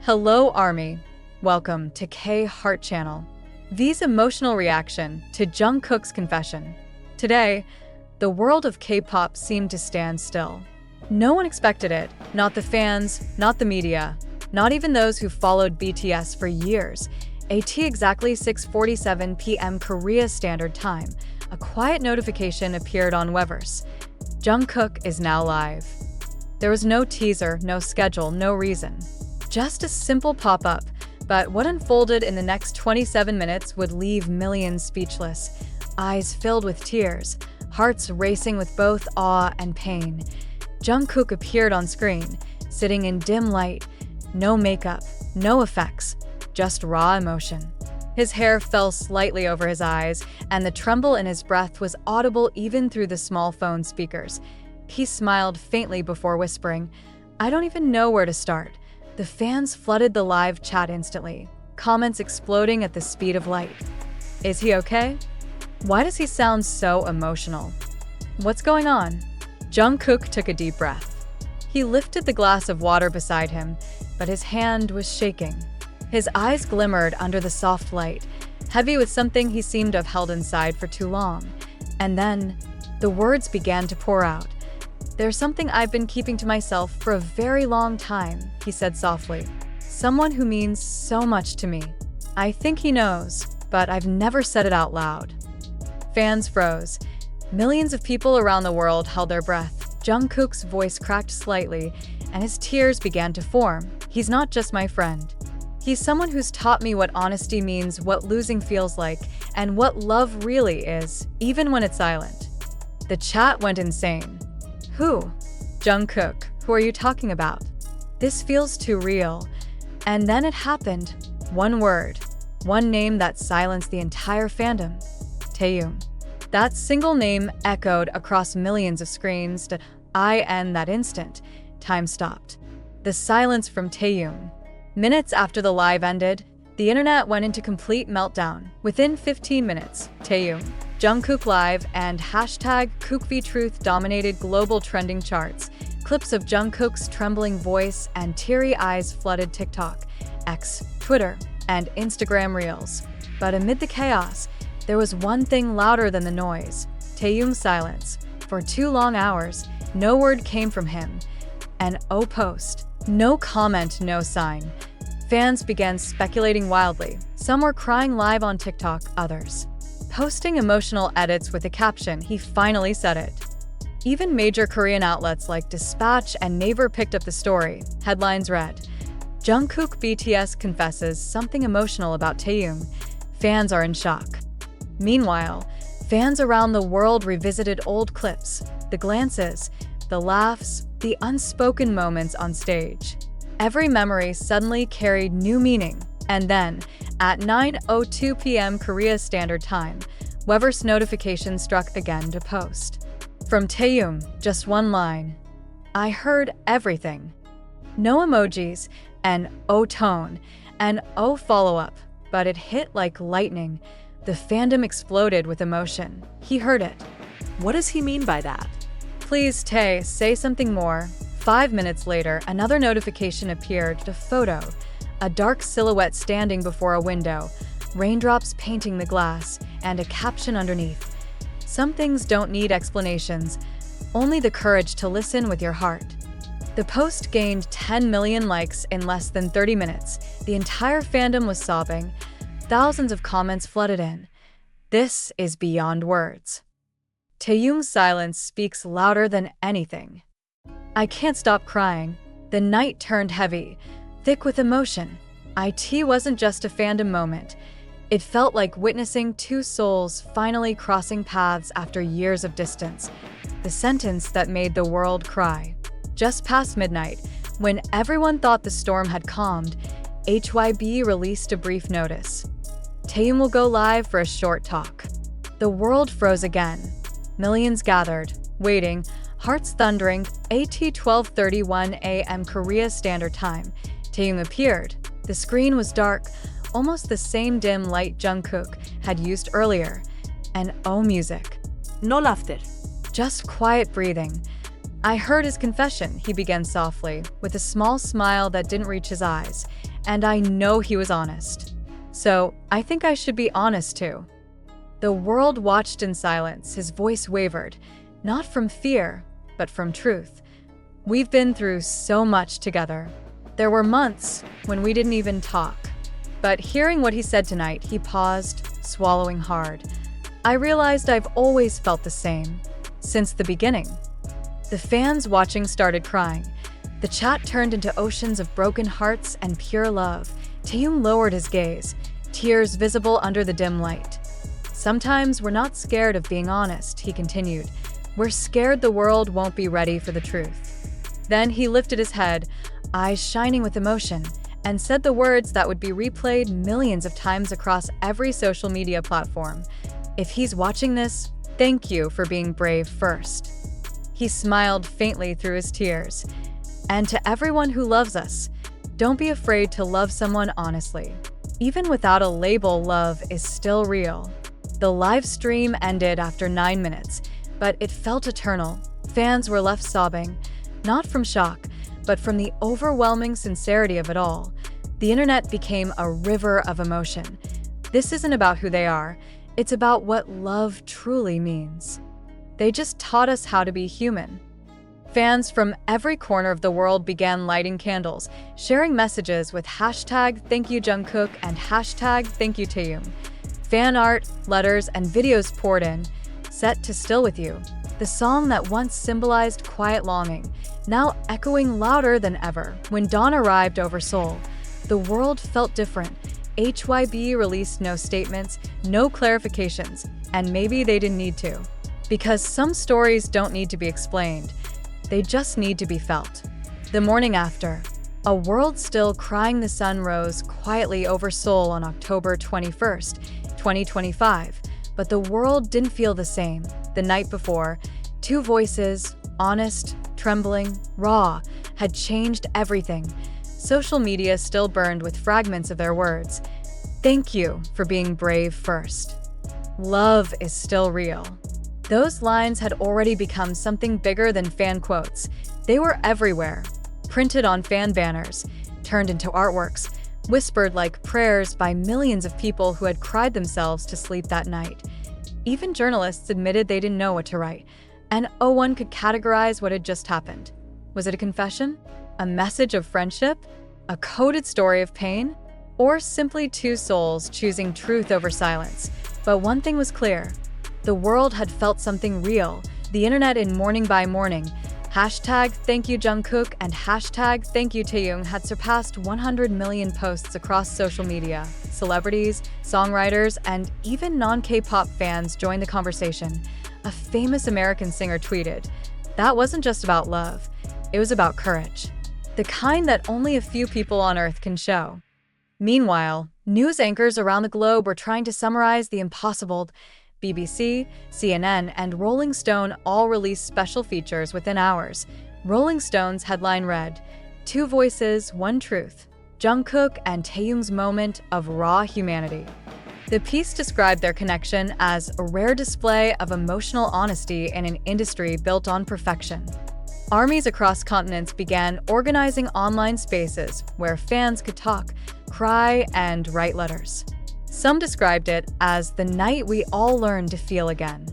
Hello, Army. Welcome to K-Heart Channel. V's emotional reaction to Jungkook's confession. Today, the world of K-pop seemed to stand still. No one expected it, not the fans, not the media, not even those who followed BTS for years. At exactly 6:47 p.m. Korea Standard Time, a quiet notification appeared on weverse. Jungkook is now live. There was no teaser, no schedule, no reason. Just a simple pop-up, but what unfolded in the next 27 minutes would leave millions speechless, eyes filled with tears, hearts racing with both awe and pain. Jungkook appeared on screen, sitting in dim light, no makeup, no effects, just raw emotion. His hair fell slightly over his eyes, and the tremble in his breath was audible even through the small phone speakers. He smiled faintly before whispering, "I don't even know where to start." The fans flooded the live chat instantly, comments exploding at the speed of light. Is he okay? Why does he sound so emotional? What's going on? Jungkook took a deep breath. He lifted the glass of water beside him, but his hand was shaking. His eyes glimmered under the soft light, heavy with something he seemed to have held inside for too long. And then, the words began to pour out. "There's something I've been keeping to myself for a very long time," he said softly. "Someone who means so much to me. I think he knows, but I've never said it out loud." Fans froze. Millions of people around the world held their breath. Jungkook's voice cracked slightly, and his tears began to form. "He's not just my friend. He's someone who's taught me what honesty means, what losing feels like, and what love really is, even when it's silent." The chat went insane. "Who? Jungkook, who are you talking about? This feels too real." And then it happened. One word, one name that silenced the entire fandom. Taehyung. That single name echoed across millions of screens. In that instant, time stopped. The silence from Taehyung. Minutes after the live ended, the internet went into complete meltdown. Within 15 minutes, Taehyung, Jungkook Live, and #KookVTruth dominated global trending charts. Clips of Jungkook's trembling voice and teary eyes flooded TikTok, X, Twitter, and Instagram Reels. But amid the chaos, there was one thing louder than the noise: Taehyung's silence. For 2 long hours, no word came from him. And no post, no comment, no sign. Fans began speculating wildly. Some were crying live on TikTok, others posting emotional edits with a caption, "He finally said it." Even major Korean outlets like Dispatch and Naver picked up the story. Headlines read, "Jungkook BTS confesses something emotional about Taehyung. Fans are in shock." Meanwhile, fans around the world revisited old clips, the glances, the laughs, the unspoken moments on stage. Every memory suddenly carried new meaning. And then, at 9:02 p.m. Korea Standard Time, weverse notification struck again to post. From Taehyung, just one line: "I heard everything." No emojis, an O tone, an O follow-up, but it hit like lightning. The fandom exploded with emotion. He heard it. What does he mean by that? "Please, Tae, say something more." 5 minutes later, another notification appeared, a photo. A dark silhouette standing before a window, raindrops painting the glass, and a caption underneath. "Some things don't need explanations, only the courage to listen with your heart." The post gained 10 million likes in less than 30 minutes. The entire fandom was sobbing. Thousands of comments flooded in. This is beyond words. Taehyung's silence speaks louder than anything. "I can't stop crying." The night turned heavy, thick with emotion. It wasn't just a fandom moment. It felt like witnessing two souls finally crossing paths after years of distance. The sentence that made the world cry. Just past midnight, when everyone thought the storm had calmed, HYBE released a brief notice. Taehyung will go live for a short talk. The world froze again. Millions gathered, waiting, hearts thundering. At 12:31 a.m. Korea Standard Time, Taehyung appeared. The screen was dark, almost the same dim light Jungkook had used earlier. And music. No laughter. Just quiet breathing. "I heard his confession," he began softly, with a small smile that didn't reach his eyes. and I know he was honest. So I think I should be honest too. The world watched in silence. His voice wavered, not from fear, but from truth. We've been through so much together. There were months when we didn't even talk. But hearing what he said tonight, he paused, swallowing hard. I realized I've always felt the same, since the beginning. The fans watching started crying. The chat turned into oceans of broken hearts and pure love. Taehyung lowered his gaze, tears visible under the dim light. Sometimes we're not scared of being honest, he continued. We're scared the world won't be ready for the truth. Then he lifted his head, eyes shining with emotion, and said the words that would be replayed millions of times across every social media platform. If he's watching this, thank you for being brave first. He smiled faintly through his tears. And to everyone who loves us, don't be afraid to love someone honestly. Even without a label, love is still real. The live stream ended after 9 minutes, but it felt eternal. Fans were left sobbing, not from shock, but from the overwhelming sincerity of it all. The internet became a river of emotion. This isn't about who they are, it's about what love truly means. They just taught us how to be human. Fans from every corner of the world began lighting candles, sharing messages with hashtag Thank You Jungkook and hashtag Thank You Taehyung. Fan art, letters, and videos poured in, set to Still With You, the song that once symbolized quiet longing, now echoing louder than ever. When dawn arrived over Seoul, the world felt different. HYBE released no statements, no clarifications, and maybe they didn't need to. Because some stories don't need to be explained, they just need to be felt. The morning after, a world still crying, the sun rose quietly over Seoul on October 21st, 2025, but the world didn't feel the same. The night before, two voices, honest, trembling, raw, had changed everything. Social media still burned with fragments of their words. Thank you for being brave first. Love is still real. Those lines had already become something bigger than fan quotes. They were everywhere, printed on fan banners, turned into artworks, whispered like prayers by millions of people who had cried themselves to sleep that night. Even journalists admitted they didn't know what to write, and no one could categorize what had just happened. Was it a confession? A message of friendship? A coded story of pain? Or simply two souls choosing truth over silence? But one thing was clear. The world had felt something real. The internet in morning by morning. Hashtag Thank You Jungkook and hashtag Thank You Taehyung had surpassed 100 million posts across social media. Celebrities, songwriters, and even non-K-pop fans joined the conversation. A famous American singer tweeted, "That wasn't just about love, it was about courage. The kind that only a few people on Earth can show." Meanwhile, news anchors around the globe were trying to summarize the impossible. BBC, CNN, and Rolling Stone all released special features within hours. Rolling Stone's headline read, "Two voices, one truth. Jungkook and Taehyung's moment of raw humanity." The piece described their connection as a rare display of emotional honesty in an industry built on perfection. Armies across continents began organizing online spaces where fans could talk, cry, and write letters. Some described it as the night we all learned to feel again.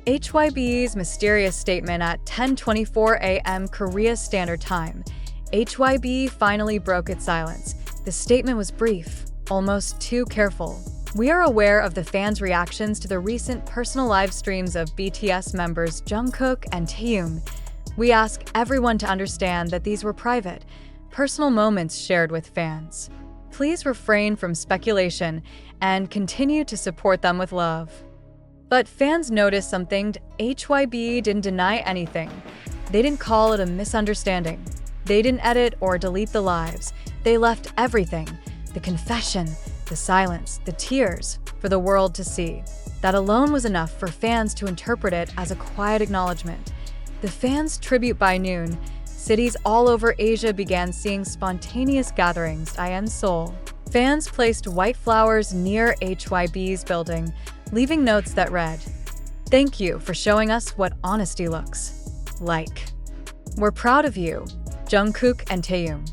HYBE's mysterious statement at 10:24 a.m. Korea Standard Time. HYBE finally broke its silence. The statement was brief, almost too careful. "We are aware of the fans' reactions to the recent personal live streams of BTS members Jungkook and Taehyung. We ask everyone to understand that these were private, personal moments shared with fans. Please refrain from speculation and continue to support them with love." But fans noticed something. HYBE didn't deny anything. They didn't call it a misunderstanding. They didn't edit or delete the lives. They left everything, the confession, the silence, the tears, for the world to see. That alone was enough for fans to interpret it as a quiet acknowledgement. The fans' tribute by noon, cities all over Asia began seeing spontaneous gatherings in Seoul. Fans placed white flowers near HYBE's building, leaving notes that read, "Thank you for showing us what honesty looks like. We're proud of you, Jungkook and Taehyung."